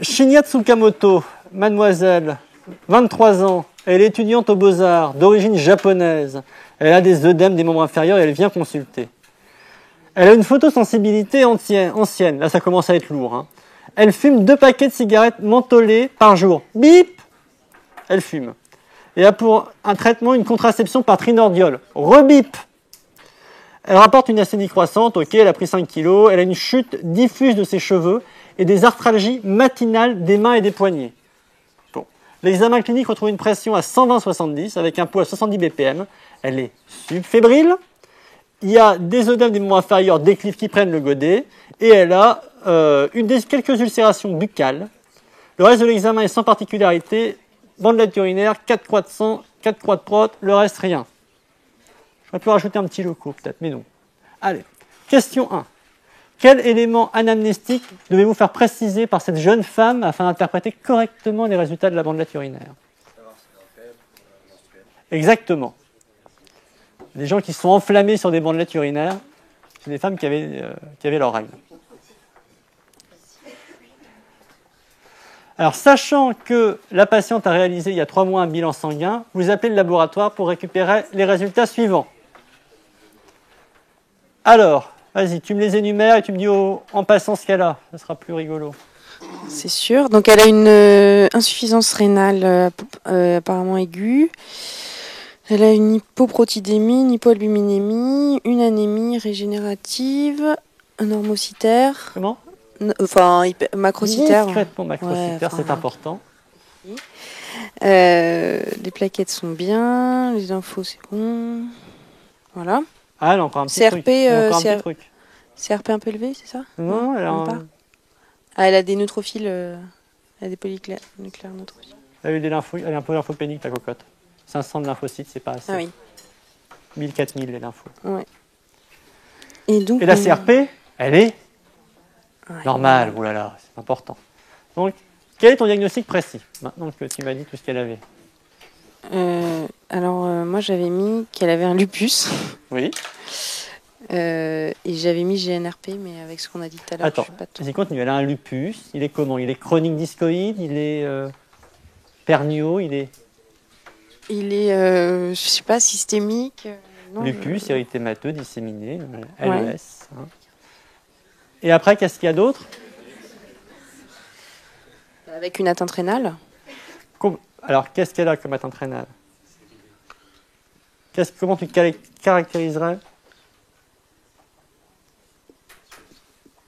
Shinya Tsukamoto, mademoiselle, 23 ans, elle est étudiante aux Beaux-Arts, d'origine japonaise. Elle a des œdèmes des membres inférieurs et elle vient consulter. Elle a une photosensibilité ancienne. Là, ça commence à être lourd. Hein. Elle fume 2 paquets de cigarettes mentholées par jour. Bip! Elle fume. Et a pour un traitement une contraception par trinordiol. Rebip! Elle rapporte une acénie croissante. Ok, elle a pris 5 kilos. Elle a une chute diffuse de ses cheveux et des arthralgies matinales des mains et des poignets. Bon. L'examen clinique retrouve une pression à 120-70 avec un pouls à 70 BPM. Elle est subfébrile. Il y a des œdèmes des membres inférieurs déclives qui prennent le godet et elle a quelques ulcérations buccales. Le reste de l'examen est sans particularité. Bandelette urinaire, 4 croix de sang, 4 croix de prot, le reste rien. J'aurais pu rajouter un petit loco peut-être, mais non. Allez, question 1. Quel élément anamnestique devez-vous faire préciser par cette jeune femme afin d'interpréter correctement les résultats de la bandelette urinaire? Exactement. Des gens qui sont enflammés sur des bandelettes urinaires, c'est des femmes qui avaient leurs règles. Alors, sachant que la patiente a réalisé il y a 3 mois un bilan sanguin, vous appelez le laboratoire pour récupérer les résultats suivants. Alors, vas-y, tu me les énumères et tu me dis en passant ce qu'elle a. Ça sera plus rigolo. C'est sûr. Donc, elle a une insuffisance rénale apparemment aiguë. Elle a une hypoprotidémie, une hypoalbuminémie, une anémie régénérative, un hormocytaire. Comment? Enfin, macrocytaire. Discrètement macrocytaire, c'est important. Les plaquettes sont bien, les infos c'est bon. Voilà. Ah, elle a encore un petit CRP, truc. CRP un peu élevé, c'est ça? Non, elle a elle a des neutrophiles, elle a des polynucléaires neutrophiles. Elle a elle est un peu lymphopénique, la cocotte. 500 de lymphocytes, c'est pas assez. Ah oui. 1000, 4000 les lymphos. Ouais. Et la CRP, elle est normale. Oh là là, c'est important. Donc, quel est ton diagnostic précis, maintenant que tu m'as dit tout ce qu'elle avait? Alors, moi, j'avais mis qu'elle avait un lupus. Oui. Et j'avais mis GNRP, mais avec ce qu'on a dit tout à l'heure, attends, je suis pas trop... vas-y, continue. Elle a un lupus. Il est comment? Il est chronique discoïde? Il est pernio? Il est, je sais pas, systémique. Non, lupus, érythémateux, disséminé, LES. Ouais. Hein. Et après, qu'est-ce qu'il y a d'autre? Avec une atteinte rénale. Alors, qu'est-ce qu'elle a comme atteinte rénale? Comment tu caractériserais?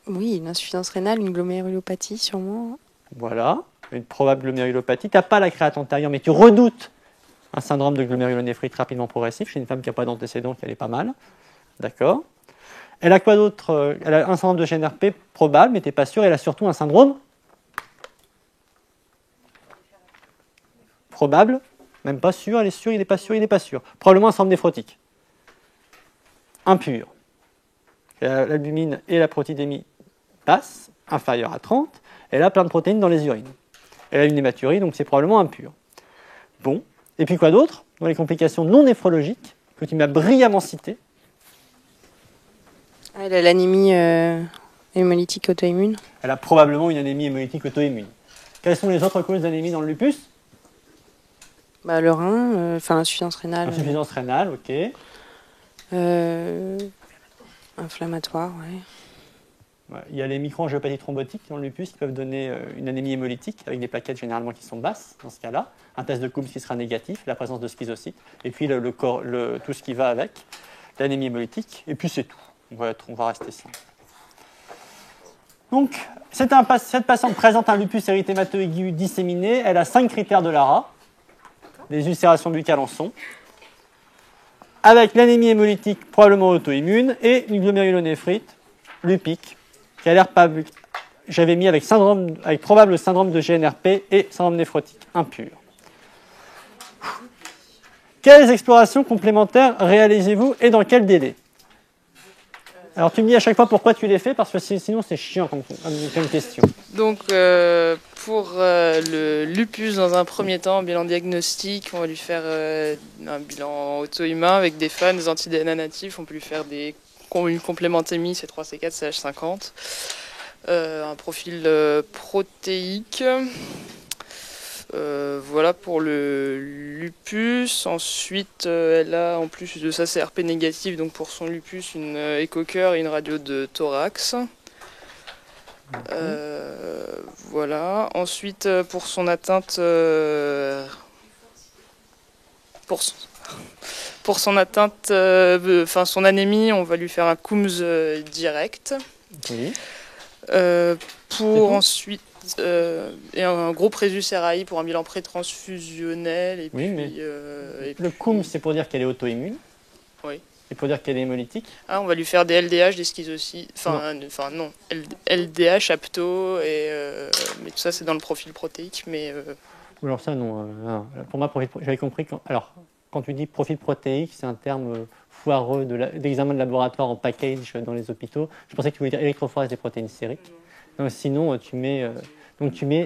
Oui, une insuffisance rénale, une glomérulopathie sûrement. Voilà, une probable glomérulopathie. Tu n'as pas la créate antérieure, mais tu redoutes un syndrome de glomérulonéphrite rapidement progressif chez une femme qui n'a pas d'antécédent, qui allait pas mal. D'accord. Elle a quoi d'autre? Elle a un syndrome de GNRP probable, mais tu n'es pas sûr. Elle a surtout un syndrome probable, même pas sûr. Elle est sûre, il n'est pas sûr, il n'est pas sûr. Probablement un syndrome néphrotique. Impur. L'albumine et la protidémie passent, inférieure à 30. Elle a plein de protéines dans les urines. Elle a une hématurie, donc c'est probablement impur. Bon. Et puis quoi d'autre? Dans les complications non néphrologiques, que tu m'as brillamment citées. Elle a l'anémie hémolytique auto-immune. Elle a probablement une anémie hémolytique auto-immune. Quelles sont les autres causes d'anémie dans le lupus? Le rein, l'insuffisance rénale. Insuffisance rénale, ok. Inflammatoire, oui. Ouais. Il y a les microangiopathies thrombotiques dans le lupus qui peuvent donner une anémie hémolytique avec des plaquettes généralement qui sont basses dans ce cas-là. Un test de Coombs qui sera négatif, la présence de schizocytes, et puis tout ce qui va avec, l'anémie hémolytique, et puis c'est tout. On va rester simple. Donc, cette patiente présente un lupus érythémateux aigu disséminé. Elle a 5 critères de Lara. Des ulcérations buccales en sont. Avec l'anémie hémolytique probablement auto-immune et une glomérulonéphrite lupique qui a l'air pas... J'avais mis avec probable syndrome de GNRP et syndrome néphrotique impur. Quelles explorations complémentaires réalisez-vous et dans quel délai? Alors tu me dis à chaque fois pourquoi tu les fais, parce que sinon c'est chiant comme question. Donc pour le lupus, dans un premier temps, bilan diagnostic, on va lui faire un bilan auto-humain avec des FAN, des anti-DNA natifs. On peut lui faire une complémentémie, C3, C4, CH50. Un profil protéique. Voilà pour le lupus. Ensuite, elle a, en plus de ça, c'est RP négatif, donc pour son lupus, une écho-cœur et une radio de thorax. Voilà. Ensuite, pour son atteinte, pour son atteinte, enfin son anémie, on va lui faire un Coombs direct. Oui. Pour ensuite et un gros présus RAI pour un bilan pré-transfusionnel. Et Oui, puis, mais et le puis- Coombs, c'est pour dire qu'elle est auto-immune. Oui. C'est pour dire qu'elle est hémolytique. Ah, on va lui faire des LDH, des schizocides. Enfin non. LDH, apto, mais tout ça c'est dans le profil protéique. Mais Ou alors ça, non. Non. Pour moi, j'avais compris. Alors, quand tu dis profil protéique, c'est un terme foireux d'examen de laboratoire en package dans les hôpitaux. Je pensais que tu voulais dire électrophorèse des protéines sériques. Donc, sinon, tu mets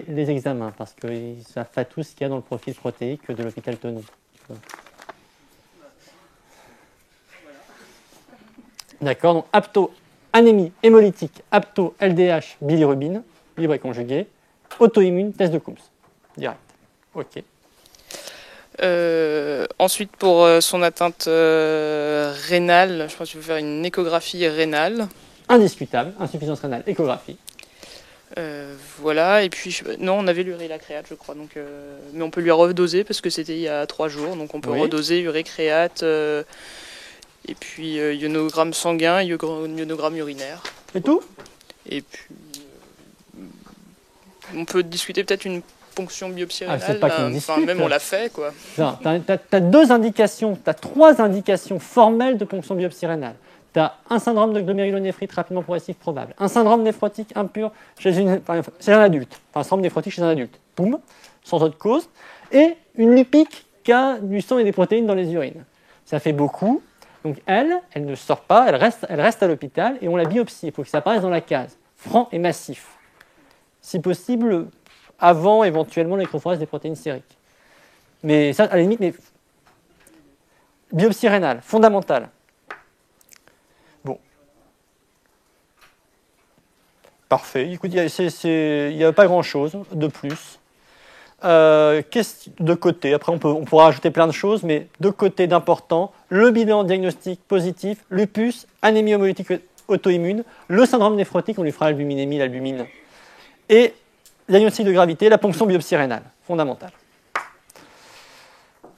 les examens parce que ça fait tout ce qu'il y a dans le profil protéique de l'hôpital Tenon. D'accord, donc apto, anémie, hémolytique, apto, LDH, bilirubine, libre et conjugué, auto-immune, test de Coombs. Direct. Ok. ensuite, pour son atteinte rénale, je pense qu'il faut faire une échographie rénale. Indiscutable, insuffisance rénale, échographie. Voilà, et puis non, on avait l'urée-la-créate, je crois, donc, mais on peut lui redoser parce que c'était il y a 3 jours, donc on peut redoser urée-créate, et puis ionogramme sanguin, ionogramme urinaire. C'est tout? Et puis on peut discuter peut-être une ponction biopsie rénale, c'est pas qu'on discute. même on l'a fait, quoi. Tu as deux indications, tu as trois indications formelles de ponction biopsie rénale. Tu as un syndrome de glomérulonéphrite rapidement progressif probable, un syndrome néphrotique impur chez un adulte, enfin un syndrome néphrotique chez un adulte, boum, sans autre cause, et une lupique qui a du sang et des protéines dans les urines. Ça fait beaucoup, donc elle ne sort pas, elle reste à l'hôpital et on la biopsie, il faut que ça apparaisse dans la case, franc et massif. Si possible, avant éventuellement l'électrophorèse des protéines sériques. Mais ça, à la limite, biopsie rénale, fondamentale. Bon. Parfait. Écoute, il n'y a pas grand-chose de plus. De côté, après on pourra ajouter plein de choses, mais de côté d'important, le bilan diagnostique positif, lupus, anémie hémolytique auto-immune, le syndrome néphrotique, on lui fera l'albuminémie, l'albumine, et diagnostic de gravité, la ponction biopsie rénale, fondamentale.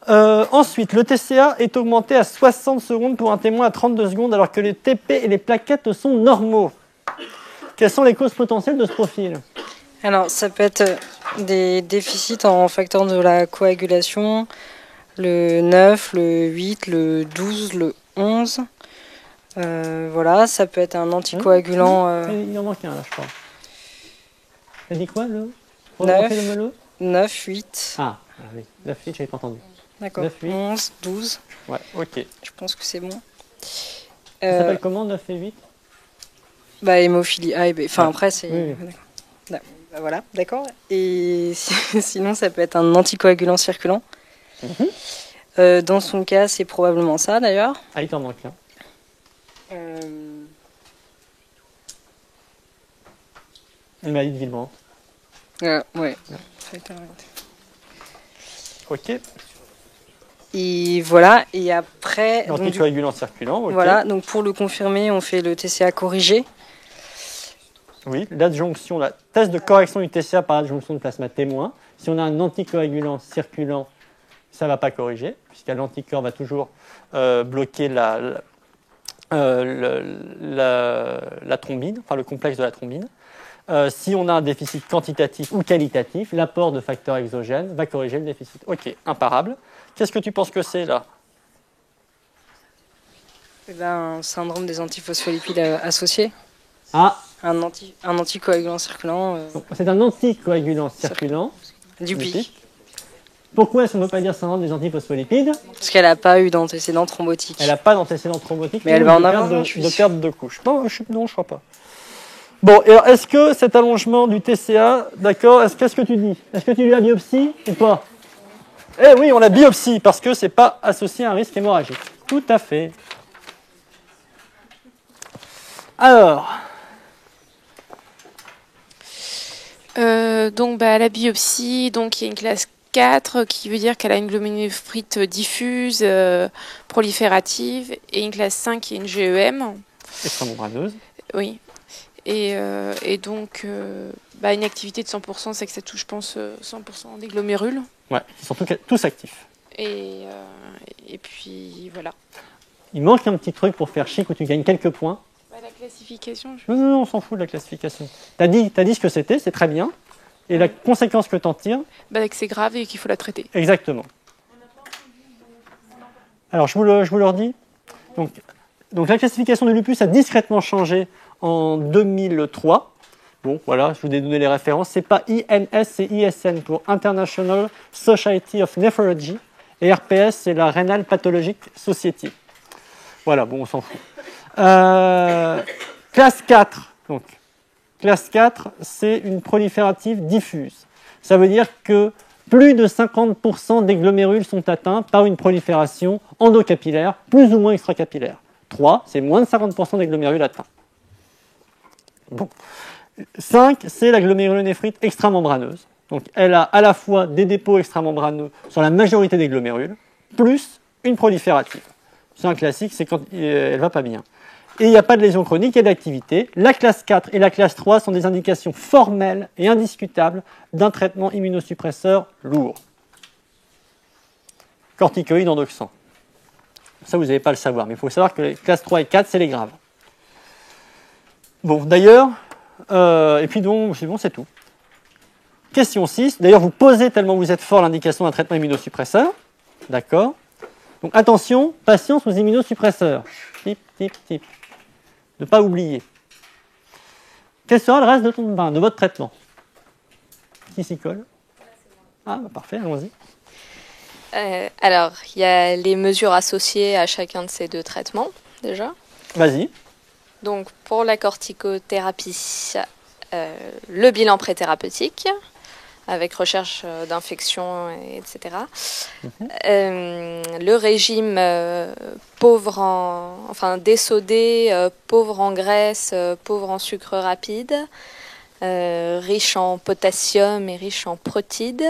Ensuite, le TCA est augmenté à 60 secondes pour un témoin à 32 secondes, alors que les TP et les plaquettes sont normaux. Quelles sont les causes potentielles de ce profil? Alors, ça peut être des déficits en facteurs de la coagulation, le 9, le 8, le 12, le 11. Voilà, ça peut être un anticoagulant. Il en manque un là, je crois. T'as dit quoi, le 9, 8. Ah, oui, 9, 8, j'avais pas entendu. D'accord, 9, 8. 11, 12. Ouais, ok. Je pense que c'est bon. Ça s'appelle comment, 9 et 8? Bah, hémophilie A et B. Enfin, après, c'est... Oui. Bah, voilà, d'accord. Et sinon, ça peut être un anticoagulant circulant. Dans son cas, c'est probablement ça, d'ailleurs. Ah, il t'en manque un. Une maladie de Villebrand. Ouais. Ok. Et voilà, et après... Anticoagulant circulant, ok. Voilà, donc pour le confirmer, on fait le TCA corrigé. Oui, l'adjonction, la test de correction du TCA par adjonction de plasma témoin. Si on a un anticoagulant circulant, ça ne va pas corriger, puisque l'anticorps va toujours bloquer la thrombine, enfin le complexe de la thrombine. Si on a un déficit quantitatif ou qualitatif, l'apport de facteurs exogènes va corriger le déficit. Ok, imparable. Qu'est-ce que tu penses que c'est là? Eh ben, un syndrome des antiphospholipides associés. Ah, Un anticoagulant circulant. c'est un anticoagulant circulant. Du pic. Pourquoi est-ce qu'on ne peut pas dire syndrome des antiphospholipides? Parce qu'elle n'a pas eu d'antécédent thrombotique. Elle n'a pas d'antécédent thrombotique, mais elle va en avoir de perte de couche. Non, je ne crois pas. Bon, et alors, est-ce que cet allongement du TCA, d'accord, qu'est-ce que tu dis? Est-ce que tu lui as biopsie ou pas? Eh oui, on l'a biopsie, parce que ce n'est pas associé à un risque hémorragique. Tout à fait. Alors, Donc, à la biopsie, donc, il y a une classe 4 qui veut dire qu'elle a une glomérulonéphrite diffuse, proliférative, et une classe 5 qui est une GEM. Extramembraneuse. Oui. Et donc, une activité de 100%, c'est que ça touche, je pense, 100% des glomérules. Ouais, ils sont tous actifs. Et puis, voilà. Il manque un petit truc pour faire chic où tu gagnes quelques points. La classification. Non, on s'en fout de la classification. T'as dit ce que c'était, c'est très bien. Et la conséquence que t'en tires. Que c'est grave et qu'il faut la traiter. Exactement. Alors, je vous le redis. Donc la classification du lupus a discrètement changé en 2003. Bon, voilà, je vous ai donné les références. C'est pas INS, c'est ISN pour International Society of Nephrology. Et RPS, c'est la Renal Pathologic Society. Voilà, bon, on s'en fout. Classe 4. Donc, classe 4, c'est une proliférative diffuse. Ça veut dire que plus de 50% des glomérules sont atteints par une prolifération endocapillaire, plus ou moins extracapillaire. 3, c'est moins de 50% des glomérules atteints. Bon. 5, c'est la glomérulonéphrite extramembraneuse. Donc, elle a à la fois des dépôts extramembraneux sur la majorité des glomérules, plus une proliférative. C'est un classique, c'est quand elle va pas bien. Et il n'y a pas de lésion chronique et d'activité. La classe 4 et la classe 3 sont des indications formelles et indiscutables d'un traitement immunosuppresseur lourd. Corticoïdes endoxants. Ça, vous n'allez pas le savoir, mais il faut savoir que les classes 3 et 4, c'est les graves. Bon, d'ailleurs, et puis donc, c'est bon, c'est tout. Question 6. D'ailleurs, vous posez tellement vous êtes fort l'indication d'un traitement immunosuppresseur. D'accord. Donc, attention, patient sous immunosuppresseur. Tip, tip, tip. Ne pas oublier. Quel sera le reste de votre traitement? Qui s'y colle? Ah, parfait, allons-y. Alors, il y a les mesures associées à chacun de ces deux traitements, déjà. Vas-y. Donc, pour la corticothérapie, le bilan préthérapeutique, avec recherche d'infection, etc. Le régime désodé, pauvre en graisse, pauvre en sucre rapide, riche en potassium et riche en protides.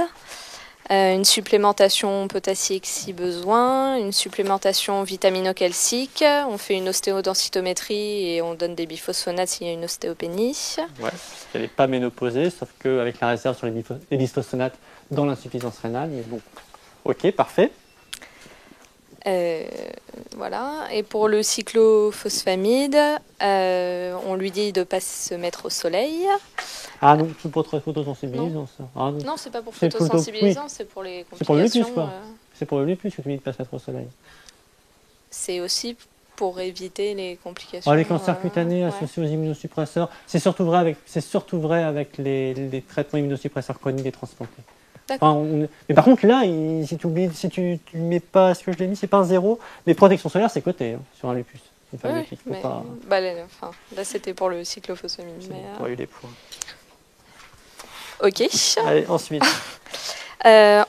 Une supplémentation potassique si besoin, une supplémentation vitamino-calcique, on fait une ostéodensitométrie et on donne des biphosphonates s'il y a une ostéopénie. Ouais, parce qu'elle n'est pas ménopausée, sauf qu'avec la réserve sur les biphosphonates dans l'insuffisance rénale, mais bon. Ok, parfait. Voilà. Et pour le cyclophosphamide, on lui dit de ne pas se mettre au soleil. Ah non, c'est pour photosensibilisant ça. Ah, non, c'est pas pour photosensibilisant, oui. C'est pour les complications. C'est pour le lupus, quoi. C'est pour le lupus que tu dis de ne pas se mettre au soleil. C'est aussi pour éviter les complications. Les cancers cutanés associés aux immunosuppresseurs, c'est surtout vrai avec les traitements immunosuppresseurs chroniques et transplantés. Enfin, mais par contre, là, si tu mets pas ce que je l'ai mis, c'est pas un 0, mais protection solaire, c'est coté sur un lupus. Là, c'était pour le cyclophosphamide. Il y a eu des points. Ok. Allez, ensuite.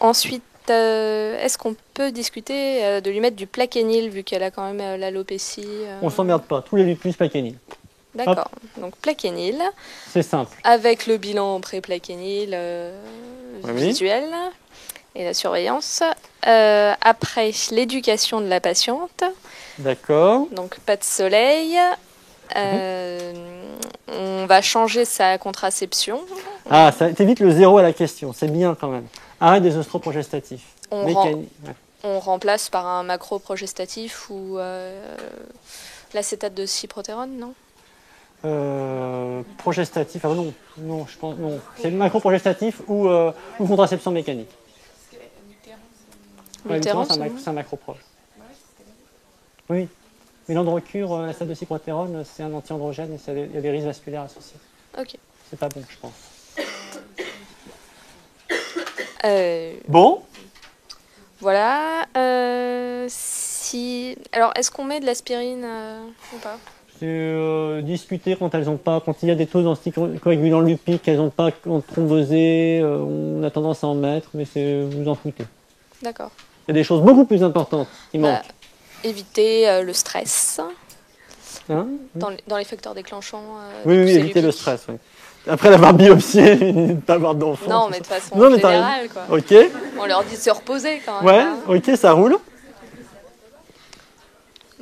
Ensuite, est-ce qu'on peut discuter de lui mettre du plaquenil, vu qu'elle a quand même l'alopécie On s'emmerde pas, tous les lupus, plaquenil. D'accord, donc plaquenil. C'est simple. Avec le bilan pré-plaquenil visuel et la surveillance. Après, l'éducation de la patiente. D'accord. Donc pas de soleil. On va changer sa contraception. Ah, ça t'évite le 0 à la question, c'est bien quand même. Arrête des œstroprogestatifs. On remplace par un macroprogestatif ou l'acétate de cyprotérone, non? Progestatif, non, je pense non. C'est le macroprogestatif ou contraception mécanique. L'utérance, c'est un macroprog. Oui, mais l'androcure, l'acétate de cyprotérone, c'est un anti-androgène et il y a des risques vasculaires associés. Ok. C'est pas bon, je pense. Bon. Voilà. Alors, est-ce qu'on met de l'aspirine ou pas? C'est discuter quand il y a des taux d'anticoagulants lupiques, qu'elles n'ont pas thrombosé, on a tendance à en mettre, mais vous en foutez. D'accord. Il y a des choses beaucoup plus importantes qui manquent. Éviter le stress. Hein? Dans les facteurs déclenchants. Oui, éviter le stress. Oui. Après l'avoir biopsié, ne pas avoir d'enfant. Non, mais de façon non, mais générale, quoi. Ok. On leur dit de se reposer quand même. Ouais, Hein. ok, ça roule.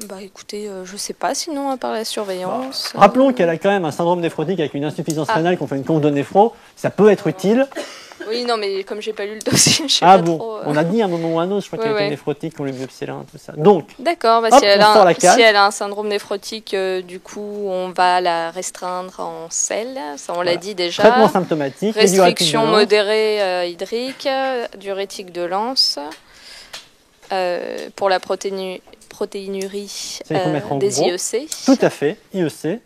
Bah écoutez, je sais pas, sinon à part la surveillance. Rappelons qu'elle a quand même un syndrome néphrotique avec une insuffisance rénale qu'on fait une conf de néphro. Ça peut être utile. Oui, non, mais comme j'ai pas lu le dossier, je sais Ah pas bon, trop. on a dit à un moment ou à un autre, je crois qu'elle était ouais. néphrotique, qu'on lui biopsiait là, tout ça. Donc, D'accord, bah, hop, si, elle on sort la a, cale. si elle a un syndrome néphrotique, du coup, on va la restreindre en sel, ça on l'a dit déjà. Traitement symptomatique, restriction modérée hydrique, diurétique de Lens. Pour la protéinurie des IEC. Tout à fait, IEC.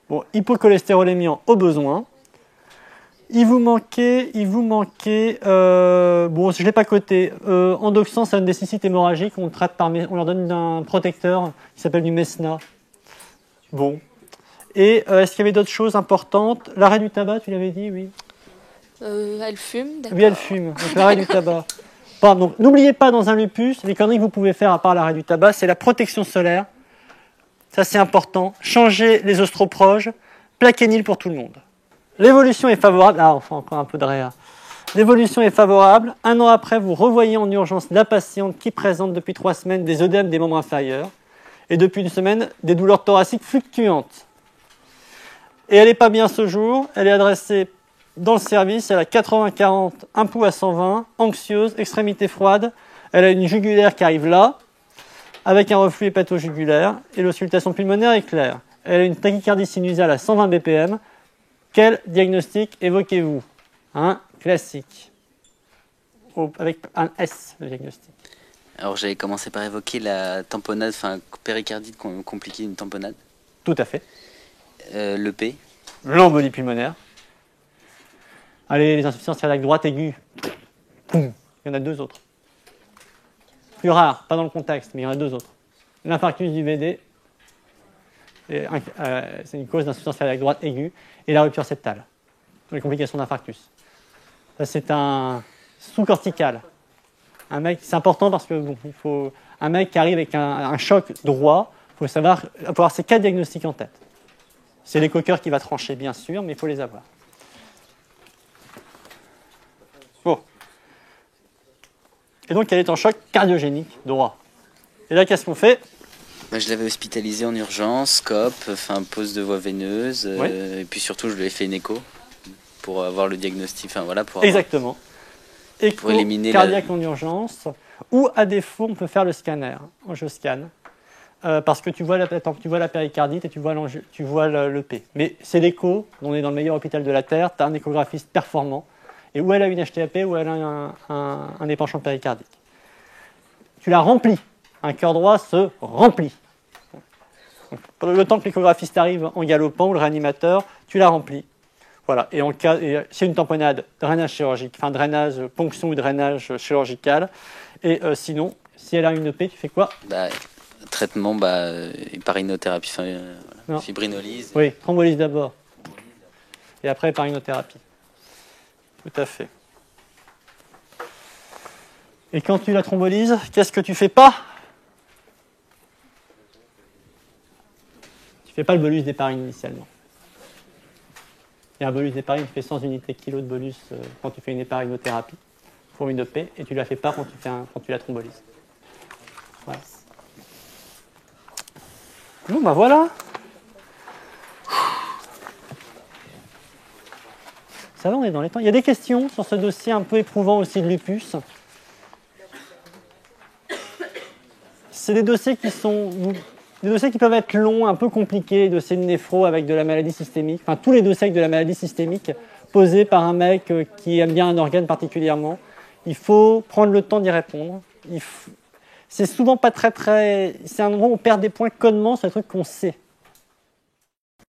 Bon, hypocholestérolémiant au besoin. Il vous manquait, bon, je ne l'ai pas coté, endoxan, c'est une déficit hémorragique, on leur donne un protecteur qui s'appelle du Mesna. Bon. Et est-ce qu'il y avait d'autres choses importantes? L'arrêt du tabac, tu l'avais dit, oui. Elle fume, d'accord. Oui, elle fume, donc l'arrêt du tabac. Bon, donc, n'oubliez pas, dans un lupus, les conneries que vous pouvez faire à part l'arrêt du tabac, c'est la protection solaire. Ça, c'est important. Changer les ostroproges, plaquenil pour tout le monde. L'évolution est favorable. Ah, enfin, encore un peu de réa. L'évolution est favorable. 1 an après, vous revoyez en urgence la patiente qui présente depuis 3 semaines des œdèmes des membres inférieurs et depuis 1 semaine, des douleurs thoraciques fluctuantes. Et elle n'est pas bien ce jour. Elle est adressée dans le service. Elle a 80-40, un pouls à 120, anxieuse, extrémité froide. Elle a une jugulaire qui arrive là, avec un reflux hépato-jugulaire, et l'auscultation pulmonaire est claire. Elle a une tachycardie sinusale à 120 BPM. Quel diagnostic évoquez-vous? Classique. Avec un S, le diagnostic. Alors j'avais commencé par évoquer la tamponnade, enfin péricardite compliquée d'une tamponnade. Tout à fait. Le P. L'embolie pulmonaire. Allez, les insuffisances cardiaques droite aiguë. Il y en a 2 autres. Plus rare, pas dans le contexte, mais il y en a 2 autres. L'infarctus du VD, c'est une cause d'insuffisance cardiaque droite aiguë, et la rupture septale, les complications d'infarctus. Ça, c'est un sous-cortical. Un mec, c'est important parce que bon, il faut un mec qui arrive avec un choc droit, il faut savoir avoir ces 4 diagnostics en tête. C'est l'écoqueur qui va trancher, bien sûr, mais il faut les avoir. Bon. Et donc, elle est en choc cardiogénique droit. Et là, qu'est-ce qu'on fait? Je l'avais hospitalisée en urgence, COP, pose de voie veineuse, et puis surtout, je lui ai fait une écho pour avoir le diagnostic, Exactement. Pour éliminer cardiaque en urgence, ou à défaut, on peut faire le scanner, je scanne, parce que tu vois la péricardite et tu vois le P. Mais c'est l'écho, on est dans le meilleur hôpital de la Terre, tu as un échographiste performant, et où elle a une HTAP, ou elle a un épanchement péricardique. Tu la remplis. Un cœur droit se remplit. Donc, le temps que l'échographiste arrive en galopant, ou le réanimateur, tu la remplis. Voilà. Et c'est une tamponnade, drainage chirurgical, enfin drainage, ponction ou drainage chirurgical. Et sinon, si elle a une EP, tu fais quoi? Traitement, héparinothérapie, fibrinolyse. Oui, thrombolyse d'abord. Et après, héparinothérapie. Tout à fait. Et quand tu la thrombolises, qu'est-ce que tu fais pas? Tu fais pas le bolus d'héparine initialement. Il y a un bolus d'héparine qui fait 100 unités kilo de bolus quand tu fais une héparinothérapie pour une EP, et tu ne la fais pas quand tu la thrombolises. Voilà. Bon, voilà. Ça va, on est dans les temps. Il y a des questions sur ce dossier un peu éprouvant aussi de lupus. C'est des dossiers qui peuvent être longs, un peu compliqués, les dossiers de néphro avec de la maladie systémique. Enfin, tous les dossiers avec de la maladie systémique posés par un mec qui aime bien un organe particulièrement. Il faut prendre le temps d'y répondre. C'est souvent pas très... C'est un endroit où on perd des points codement sur les trucs qu'on sait.